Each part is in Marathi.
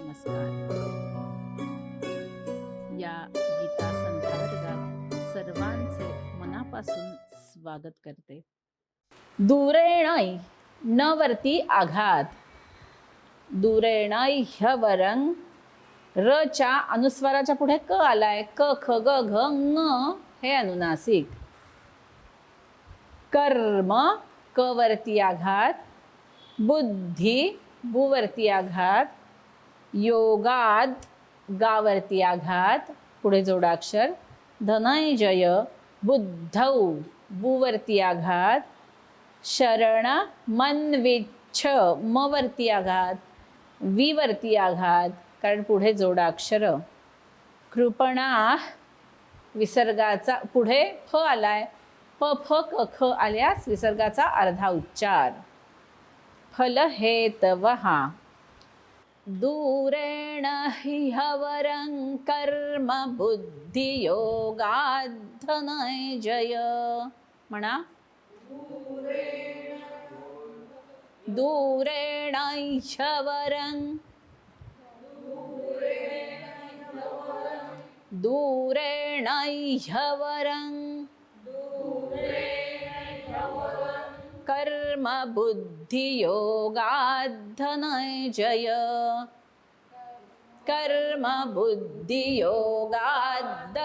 नमस्कार. या गीता संध्यावर्गात सर्वांचे मनापासून स्वागत करते. दूरेणै न वरती आघात. दूरेणै ह्यवरं रच्या अनुस्वाराच्या पुढे क आलाय. क ख ग घ ङ हे अनुनासिक. कर्म क वरती आघात. बुद्धी बुवरती आघात. योगाद गावरती आघात. पुढे जोडाक्षर. धनंजय बुद्धौ बुवरती आघात. शरण मन्विच्छ म वरती आघात. विवरती आघात कारण पुढे जोडाक्षर. कृपणा विसर्गाचा पुढे फ आलाय. प फ क ख आल्यास विसर्गाचा अर्धा उच्चार. फल हेतवहा. दूरेण ह्यवरं कर्म बुद्धियोगात् धनंजय. म्हणा. दूरेण ह्यवरं. दूरेण ह्यवरं कर्म बुद्धियोगात् धनंजय. कर्म बुद्धियोगात्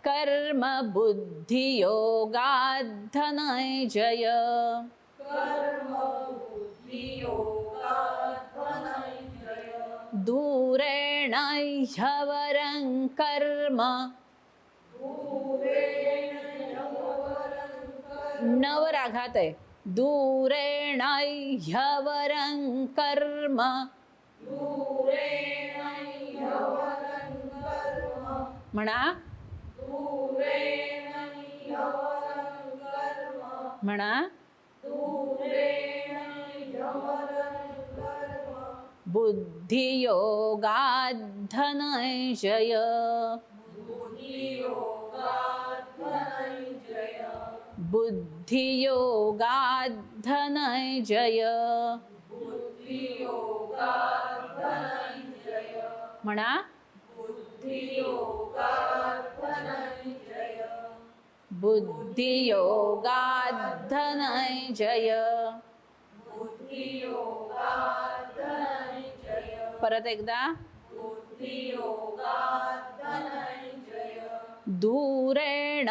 कर्म बुद्धियोगात् धनंजय. दूरेण ह्यवरं कर्म. नवर आघात आहे. दूरेण ह्यवरं कर्म. म्हणा. म्हणा. बुद्धियोगात् धनंजय. बुद्धियोगात् धनंजय. म्हणा. बुद्धियोगात् धनंजय. परत एकदा. दूरेण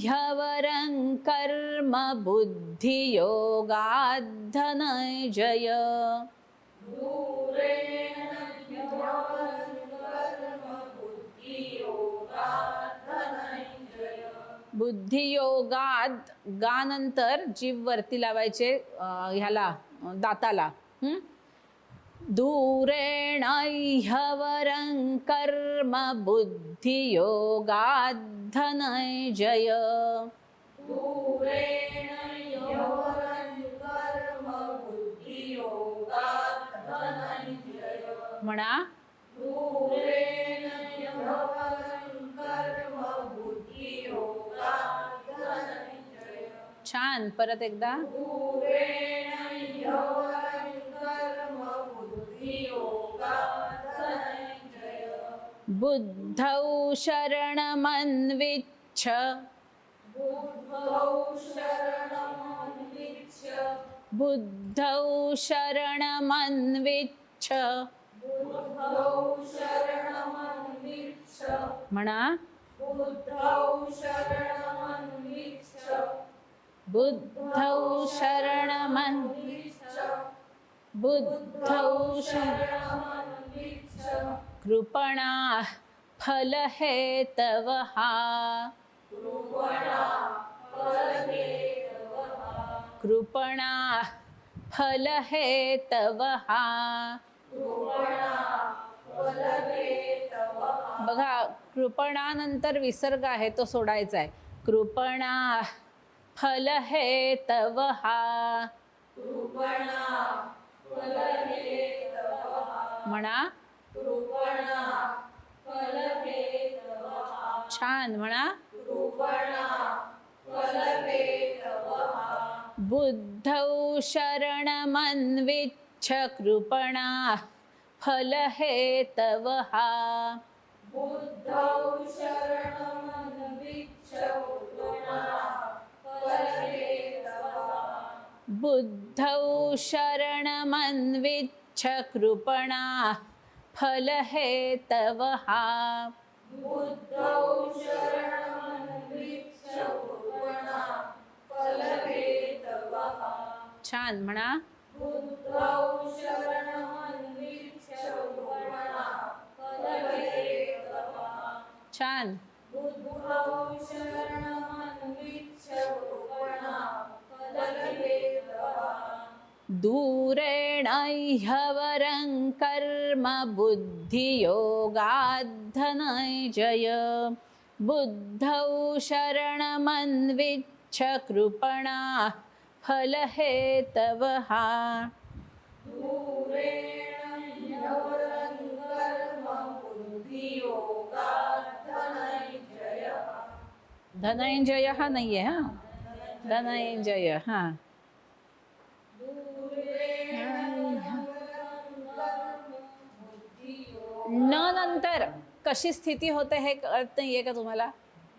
ह्यवरं कर्म बुद्धियोगात् धनंजय. बुद्धियोगात गा नंतर जीभ वरती लावायचे ह्याला दाताला. दूरेण ह्यवरं कर्म बुद्धियोगात् धनंजय. म्हणा. छान. परत एकदा. बुद्धौ शरणमन्विच्छ. बुद्धौ शरणमन्विच्छ. म्हणा. बुद्धौ शरणमन्विच्छ. बुद्धौ कृपणा फल हेतवहा. कृपणा फल हेतवहा. बघा कृपणानंतर विसर्ग आहे तो सोडायचा आहे. कृपणा फल हेतवहा. म्हणा. छान. म्हणा. बुद्धौ शरणमन्विच्छ कृपणा फल हेतवः बुद्धौ शरणमन्विच्छ फलहेतवः बुद्धौ शरणमन्विच्छ कृपणाः फलहेतवः बुद्धौ शरणमन्विच्छ फलहेतवः छान म्हणा. बुद्धौ शरणमन्विच्छ फलहेतवः छान. बुद्धौ शरणमन्विच्छ फलहेतवः दूरेण ह्यवरं कर्म बुद्धियोगात् धनञ्जय बुद्धौ शरणमन्विच्छ कृपणाः फलहेतवः दूरेण ह्यवरं कर्म बुद्धियोगात् धनञ्जयः धनंजयः नाहीये हा, धनंजय हा. न नंतर कशी स्थिती होते हे कळत नाहीये का तुम्हाला.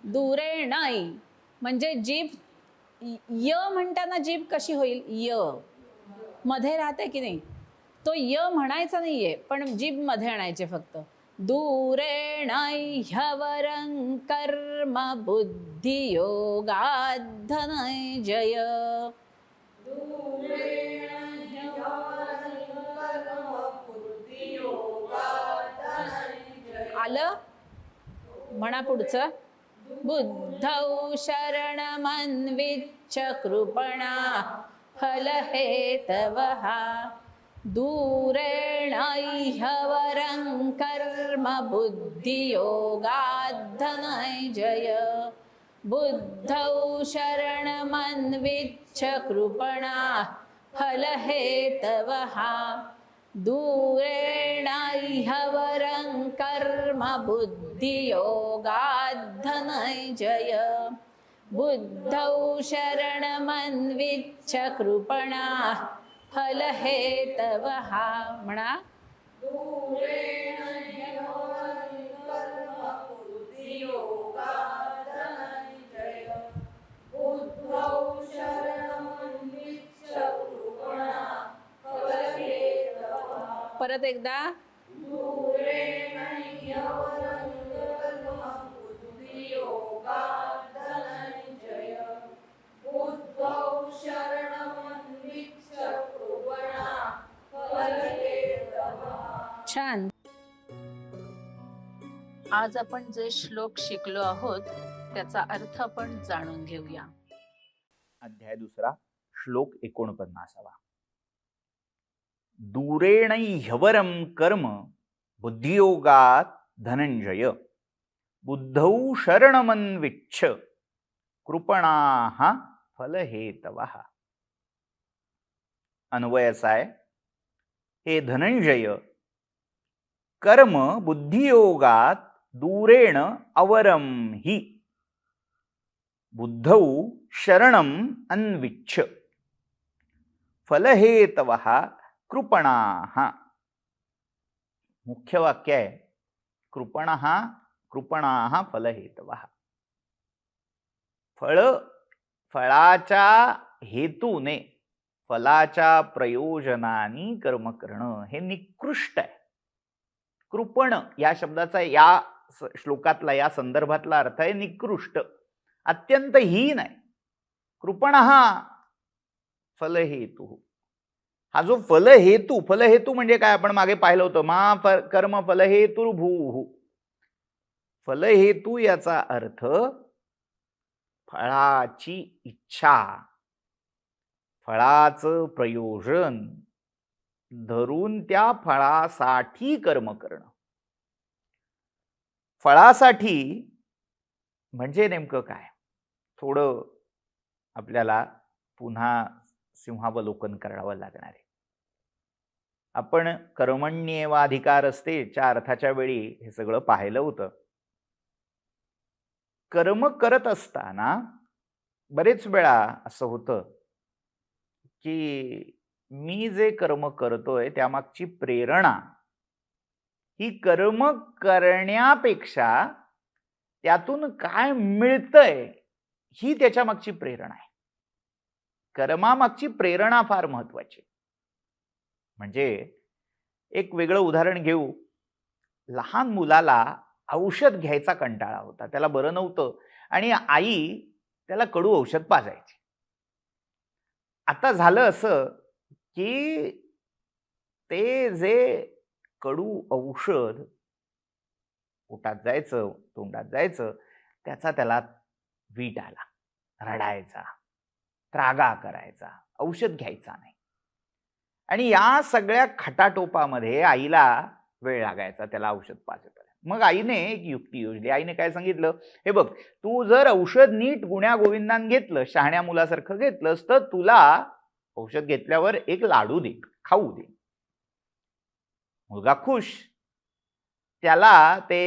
दूरेण म्हणजे जीभ य म्हणताना जीभ कशी होईल, य मध्ये राहते की नाही, तो य म्हणायचा नाहीये पण जीभ मध्ये आणायचे फक्त. दूरेण ह्यवरं कर्म बुद्धियोगात् धनंजय आलं. म्हणा पुढचं. बुद्धौ शरणमन्विच्छ कृपणाः फलहेतवः दूरेण ह्यवरं कर्म बुद्धियोगात् धनञ्जय बुद्धौ शरणमन्विच्छ कृपणाः फलहेतवः दूरेण ह्यवरं कर्म बुद्धियोगात् धनञ्जय बुद्धौ शरणमन्विच्छ कृपणाः फलहेतवः म्हणा. दूरेण ह्यवरं कर्म बुद्धियोगात् धनञ्जय बुद्धौ शरणमन्विच्छ कृपणाः फलहेतवः परत एकदा. दूरेण ह्यवरं कर्म बुद्धियोगात् धनञ्जय बुद्धौ शरणमन्विच्छ कृपणाः फलहेतवः छान. आज आपण जे श्लोक शिकलो आहोत त्याचा अर्थ आपण जाणून घेऊया. अध्याय 2 श्लोक 49. दूरेण ह्यवरं कर्म बुद्धियोगात् धनंजय बुद्धौ शरणमन्विच्छ कृपणाः फलहेतवः. अन्वय असा आहे, हे धनंजय, कर्म बुद्धियोगात दूरेण अवरम हि बुद्धौ शरणम अन्विच्छ फलहेतवः कृपणाः. मुख्य वाक्य आहे कृपणः कृपणाः फलहेतवः. फळाच्या हेतूने फलाच्या प्रयोजनाने कर्म करणं हे निकृष्ट आहे. कृपण या शब्दाचा या श्लोकातला या संदर्भातला अर्थ आहे निकृष्ट, अत्यंत हीन आहे. कृपणः फलहेतु. हा जो फलहेतू म्हणजे काय आपण मागे पाहिलं होतं, मा कर्म फलहेतुर्भूः. फलहेतू याचा अर्थ फळाची इच्छा, फळाचं प्रयोजन धरून त्या फळासाठी कर्म करणं. फळासाठी म्हणजे नेमकं काय, थोडं आपल्याला पुन्हा सिंहावलोकन करावं लागणार आहे. आपण कर्मण्येवाधिकारस्ते च्या अर्थाच्या वेळी हे सगळं पाहिलं होतं. कर्म करत असताना बरेच वेळा असं होतं की मी जे कर्म करतोय त्यामागची प्रेरणा ही कर्म करण्यापेक्षा त्यातून काय मिळतंय ही त्याच्या मागची प्रेरणा आहे. कर्मामागची प्रेरणा फार महत्वाची. म्हणजे एक वेगळं उदाहरण घेऊ. लहान मुलाला औषध घ्यायचा कंटाळा होता, त्याला बरं नव्हतं आणि आई त्याला कडू औषध पाजायची. आता झालं असं की ते जे कडू औषध पोटात जायचं, तोंडात जायचं, त्याचा त्याला वीट आला, रडायचा, त्रागा करायचा, औषध घ्यायचा नाही. आणि या सगळ्या खटाटोपामध्ये आईला वेळ लागायचा त्याला औषध पाजेपर्यंत. मग आईने एक युक्ती योजली. आईने काय सांगितलं, हे बघ, तू जर औषध नीट गुण्या गोविंदान घेतलं, शहाण्या मुलासारखं घेतलंस, तर तुला औषध घेतल्यावर एक लाडू दे, खाऊ दे. मुलगा खुश. त्याला ते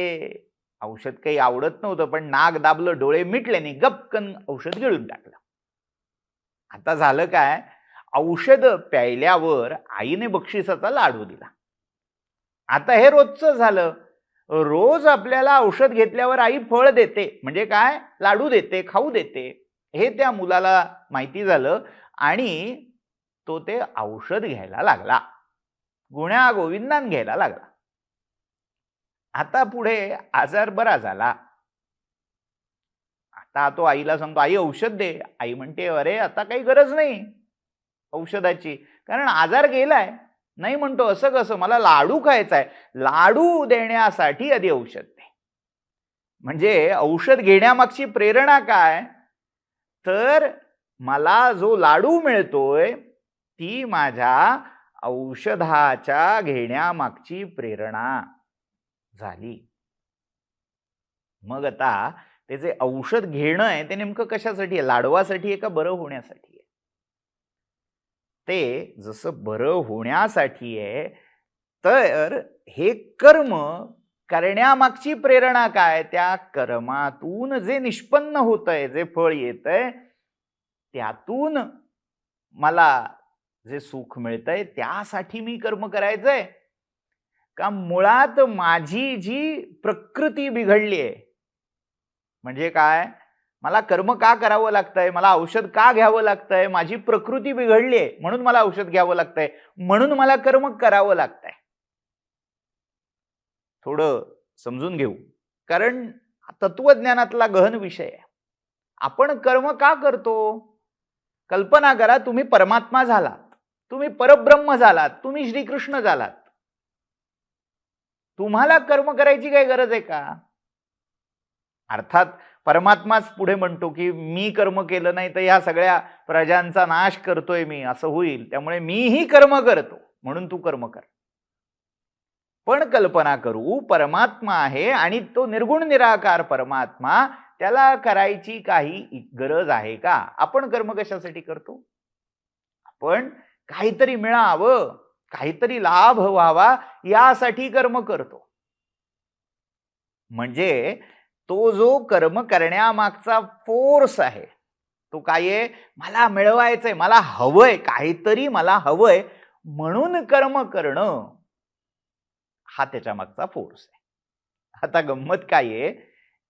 औषध काही आवडत नव्हतं, पण नाक दाबलं, डोळे मिटले नाही, गपकन औषध गिळून टाकलं. आता झालं काय, औषध प्यायल्यावर आईने बक्षिसाचा लाडू दिला. आता हे रोजचं झालं. रोज आपल्याला औषध घेतल्यावर आई फळ देते, म्हणजे काय, लाडू देते, खाऊ देते, हे त्या मुलाला माहिती झालं आणि तो ते औषध घ्यायला लागला, गुण्या गोविंदान घ्यायला लागला. आता पुढे आजार बरा झाला. आता तो आईला सांगतो, आई औषध दे. आई म्हणते, अरे आता काही गरज नाही औषधाची, कारण आजार गेलाय. नाही म्हणतो, असं कसं, मला लाडू खायचा आहे. लाडू देण्यासाठी आधी औषध दे. म्हणजे औषध घेण्यामागची प्रेरणा काय, तर मला जो लाडू मिळतोय ती माझ्या औषधाच्या घेण्यामागची प्रेरणा झाली. मग आता ते जे औषध घेणं आहे ते नेमकं कशासाठी आहे, लाडवासाठी आहे का बरं होण्यासाठी आहे? ते जसं बरं होण्यासाठी आहे, तर हे कर्म करण्यामागची प्रेरणा काय, त्या कर्मातून जे निष्पन्न होतंय, जे फळ येतंय, त्यातून मला जे सुख मिळतंय त्यासाठी मी कर्म करायचंय का मुळात माझी जी प्रकृती बिघडली आहे, म्हणजे काय, मला कर्म का करावं लागतंय, मला औषध का घ्यावं लागतंय, माझी प्रकृती बिघडली आहे म्हणून मला औषध घ्यावं लागतंय, म्हणून मला कर्म करावं लागतंय. थोडं समजून घेऊ, कारण तत्वज्ञानातला गहन विषय आहे. आपण कर्म का करतो? कल्पना करा, तुम्ही परमात्मा झालात, तुम्ही परब्रह्म झालात, तुम्ही श्रीकृष्ण झालात. तुम्हाला कर्म करायची काही गरज आहे का? अर्थात परमात्माच पुढे म्हणतो की मी कर्म केलं नाही तर या सगळ्या प्रजांचा नाश करतोय मी, असं होईल, त्यामुळे मीही कर्म करतो म्हणून तू कर्म कर. पण कल्पना करू, परमात्मा आहे आणि तो निर्गुण निराकार परमात्मा, त्याला करायची काही गरज आहे का? आपण कर्म कशासाठी करतो? आपण काहीतरी मिळावं, काहीतरी लाभ व्हावा यासाठी कर्म करतो. म्हणजे तो जो कर्म करण्यामागचा फोर्स आहे तो काय आहे, मला मिळवायचंय, मला हवंय, काहीतरी मला हवंय म्हणून कर्म करणं, हा त्याच्या मागचा फोर्स आहे. आता गंमत काय आहे,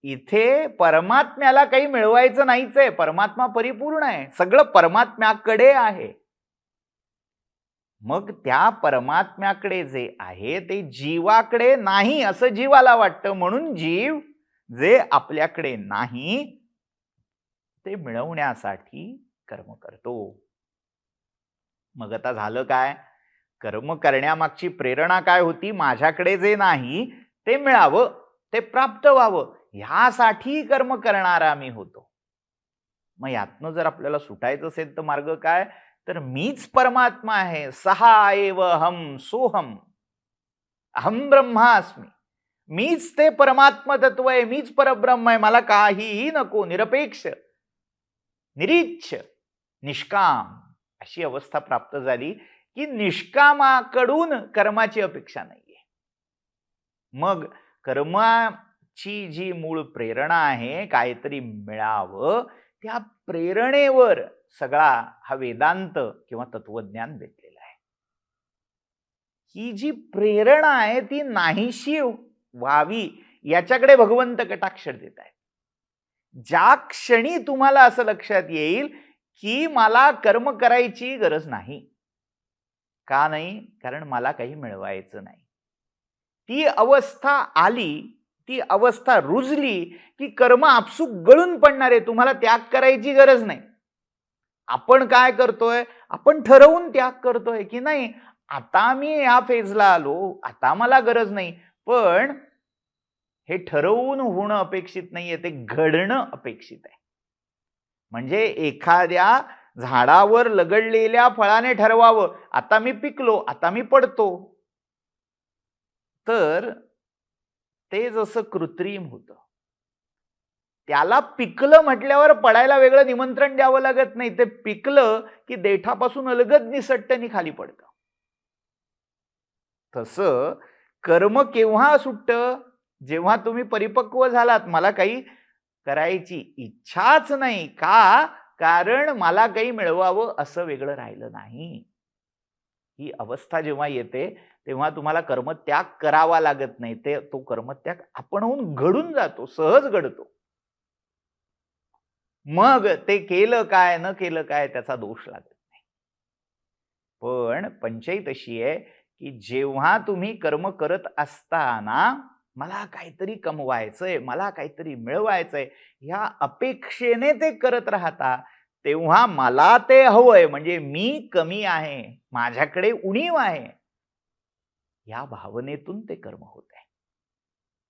इथे परमात्म्याला काही मिळवायचं नाहीच आहे, परमात्मा परिपूर्ण आहे, सगळं परमात्म्याकडे आहे. मग त्या परमात्म्याकडे जे आहे ते जीवाकडे नाही असं जीवाला वाटतं, म्हणून जीव जे आपल्याकडे नाही ते मिळवण्यासाठी कर्म करतो. मग आता झालं काय, कर्म करण्यामागची प्रेरणा काय होती, माझ्याकडे जे नाही ते मिळावं, ते प्राप्त व्हावं, ह्यासाठी कर्म करणारा मी होतो. मग यातनं जर आपल्याला सुटायचं असेल तर मार्ग काय, तर मीच परमात्मा आहे, सहा एव हम सोहम, अहम ब्रह्मास्मी, मीच ते परमात्मा तत्व आहे, मीच परब्रह्म आहे, मला काहीही नको, निरपेक्ष, निरीच्छ, निष्काम, अशी अवस्था प्राप्त झाली की निष्कामाकडून कर्माची अपेक्षा नाहीये. मग कर्माची जी मूळ प्रेरणा आहे, काहीतरी मिळावं, त्या प्रेरणेवर सगळा हा वेदांत किंवा तत्वज्ञान बेतलेला आहे. ही जी प्रेरणा आहे ती नाहीशी व्हावी याच्याकडे भगवंत कटाक्ष देत आहे. ज्या क्षणी तुम्हाला असं लक्षात येईल की मला कर्म करायची गरज नाही, का नाही? कारण मला काही मिळवायचं नाही, ती अवस्था आली, ती अवस्था रुजली की कर्म आपसूक गळून पडणार आहे. तुम्हाला त्याग करायची गरज नाही. आपण काय करतोय? आपण ठरवून त्याग करतोय की नाही, आता मी या फेजला आलो, आता मला गरज नाही. पण हे ठरवून होणं अपेक्षित नाहीये, ते घडणं अपेक्षित आहे. म्हणजे एखाद्या झाडावर लगडलेल्या फळाने ठरवावं, आता मी पिकलो, आता मी पडतो. तर ते जसं कृत्रिम होतं, त्याला पिकलं म्हटल्यावर पडायला वेगळं निमंत्रण द्यावं लागत नाही. ते पिकलं की देठापासून अलगद निसटतं खाली पडतं. तसं कर्म केव्हा सुटतं? जेव्हा तुम्ही परिपक्व झालात. मला काही करायची इच्छाच नाही, का? कारण मला काही मिळवावं असं वेगळं राहिलं नाही. ही अवस्था जेव्हा येते तेव्हा तुम्हाला कर्मत्याग करावा लागत नाही. तो कर्मत्याग आपणहून घडून जातो, सहज घडतो. मग ते केलं काय न केलं काय त्याचा दोष लागत नाही. पण पंचायत अशी आहे की जेव्हा तुम्ही कर्म करत असताना मला काहीतरी कमवायचंय, मला काहीतरी मिळवायचंय, ह्या अपेक्षेने ते करत राहता, तेव्हा मला ते हवंय म्हणजे मी कमी आहे, माझ्याकडे उणीव आहे, या भावनेतून ते कर्म होत आहे.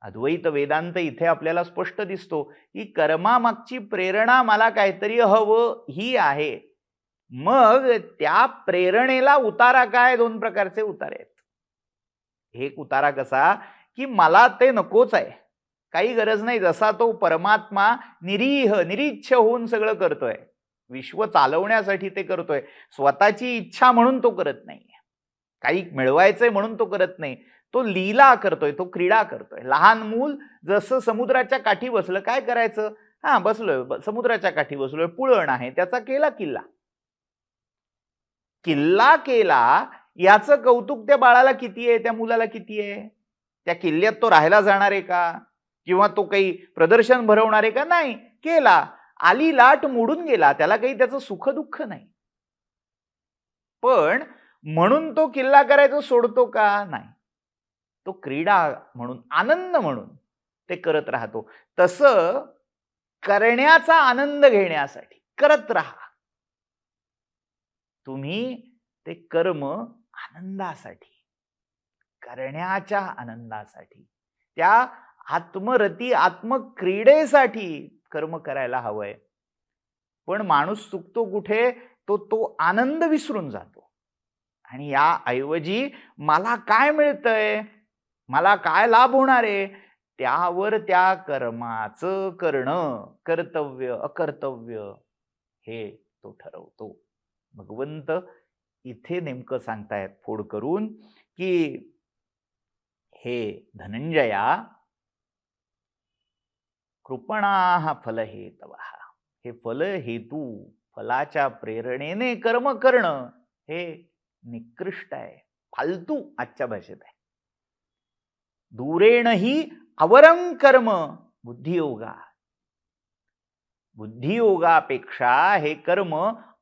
अद्वैत वेदांत इथे आपल्याला स्पष्ट दिसतो की कर्मामागची प्रेरणा मला काहीतरी हवं ही आहे. मग त्या प्रेरणेला उतारा काय? दोन प्रकारचे उतारे आहेत. एक उतारा कसा की मला ते नकोच आहे, काही गरज नाही. जसा तो परमात्मा निरीच्छ होऊन सगळं करतोय, विश्व चालवण्यासाठी ते करतोय, स्वतःची इच्छा म्हणून तो करत नाही, काही मिळवायचंय म्हणून तो करत नाही. तो लीला करतोय, तो क्रीडा करतोय. लहान मूल जसं समुद्राच्या काठी बसलं, काय करायचं? हा बसलोय, समुद्राच्या काठी बसलोय, पुळण आहे, त्याचा केला किल्ला. किल्ला केला याचं कौतुक त्या बाळाला किती आहे, त्या मुलाला किती आहे? त्या किल्ल्यात तो राहायला जाणार आहे का? किंवा तो काही प्रदर्शन भरवणार आहे का? नाही. केला, आली लाट मोडून गेला, त्याला काही त्याचं सुख दुःख नाही. पण म्हणून तो किल्ला करायचं सोडतो का? नाही. तो क्रीडा म्हणून, आनंद म्हणून ते करत राहतो. तसं करण्याचा आनंद घेण्यासाठी करत राहा. तुम्ही ते कर्म आनंदासाठी, करण्याच्या आनंदासाठी, त्या आत्मरती आत्मक्रीडेसाठी कर्म करायला हवंय. पण माणूस चुकतो कुठे? तो आनंद विसरून जातो. आणि या ऐवजी मला काय मिळतंय, मला काय लाभ होणार आहे, त्यावर त्या कर्माचं करणं, कर्तव्य अकर्तव्य हे तो ठरवतो. भगवंत इथे नेमकं सांगतायत फोड करून की हे धनंजया, कृपणाः फलहेतवः, हे फल हेतू, फलाच्या प्रेरणेने कर्म करणं हे निकृष्ट आहे, फालतू आजच्या भाषेत आहे. दूरेणही अवरं कर्म बुद्धियोगा, बुद्धियोगापेक्षा हे कर्म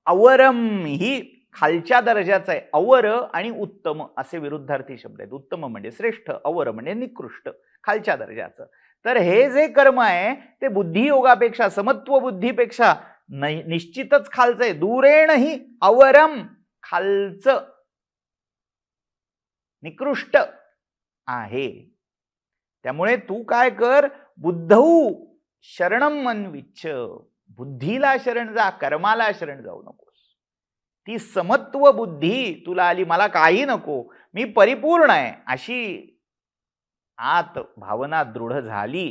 अवरम ही खालच्या दर्जाचं आहे. अवर आणि उत्तम असे विरुद्धार्थी शब्द आहेत. उत्तम म्हणजे श्रेष्ठ, अवर म्हणजे निकृष्ट, खालच्या दर्जाचं. तर हे जे कर्म आहे ते बुद्धियोगापेक्षा, समत्व बुद्धीपेक्षा निश्चितच खालचं आहे. दूरेणही अवरम, खालचं, निकृष्ट आहे. त्यामुळे तू काय कर? बुद्धौ शरणम अन्विच्छ, बुद्धीला शरण जा, कर्माला शरण जाऊ नकोस. ती समत्व बुद्धी तुला आली, मला काही नको, मी परिपूर्ण आहे, अशी आत भावना दृढ झाली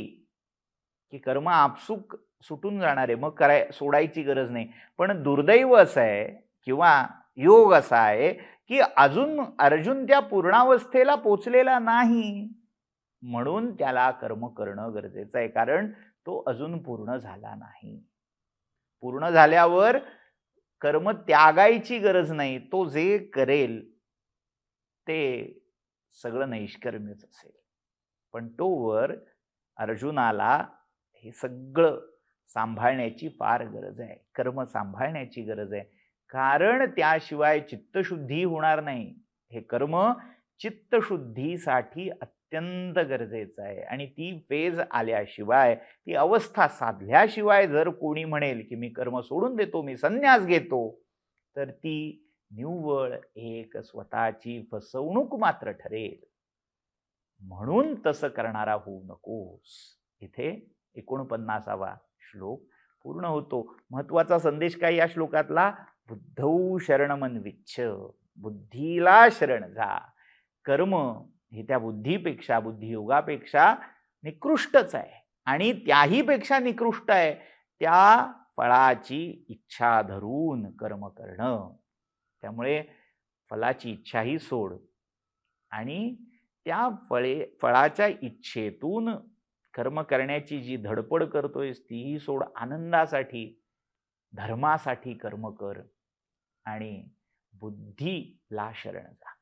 की कर्म आपसूक सुटून जाणार आहे. मग सोडायची गरज नाही. पण दुर्दैव असं आहे किंवा योग असा आहे की अजून अर्जुन त्या पूर्णावस्थेला पोचलेला नाही, म्हणून त्याला कर्म करणं गरजेचं आहे. कारण तो अजून पूर्ण झाला नाही. पूर्ण झाल्यावर कर्म त्यागायची गरज नाही. तो जे करेल ते सगळं नैष्कर्म्यच असेल. पण तोवर अर्जुनाला हे सगळं सांभाळण्याची फार गरज आहे. कर्म सांभाळण्याची गरज आहे. कारण त्याशिवाय चित्तशुद्धी होणार नाही. हे कर्म चित्तशुद्धीसाठी अत्यंत गरजेचं आहे. आणि ती फेज आल्याशिवाय, ती अवस्था साधल्याशिवाय जर कोणी म्हणेल की मी कर्म सोडून देतो, मी संन्यास घेतो, तर ती निव्वळ एक स्वतःची फसवणूक मात्र ठरेल. म्हणून तसं करणारा होऊ नकोस. इथे 49वा श्लोक पूर्ण होतो. महत्वाचा संदेश काय या श्लोकातला? बुद्धौ शरणमन्विच्छ, बुद्धीला शरण जा. कर्म हे त्या बुद्धीपेक्षा, बुद्धियोगापेक्षा निकृष्टच आहे. आणि त्याही पेक्षा निकृष्ट आहे त्या फळाची इच्छा धरून कर्म करणं. त्यामुळे फलाची इच्छाही सोड आणि त्या फळाच्या इच्छेतून कर्म करण्याची जी धडपड करतोयस तीही सोड. आनंदासाठी, धर्मासाठी कर्म कर आणि बुद्धीला शरण जा.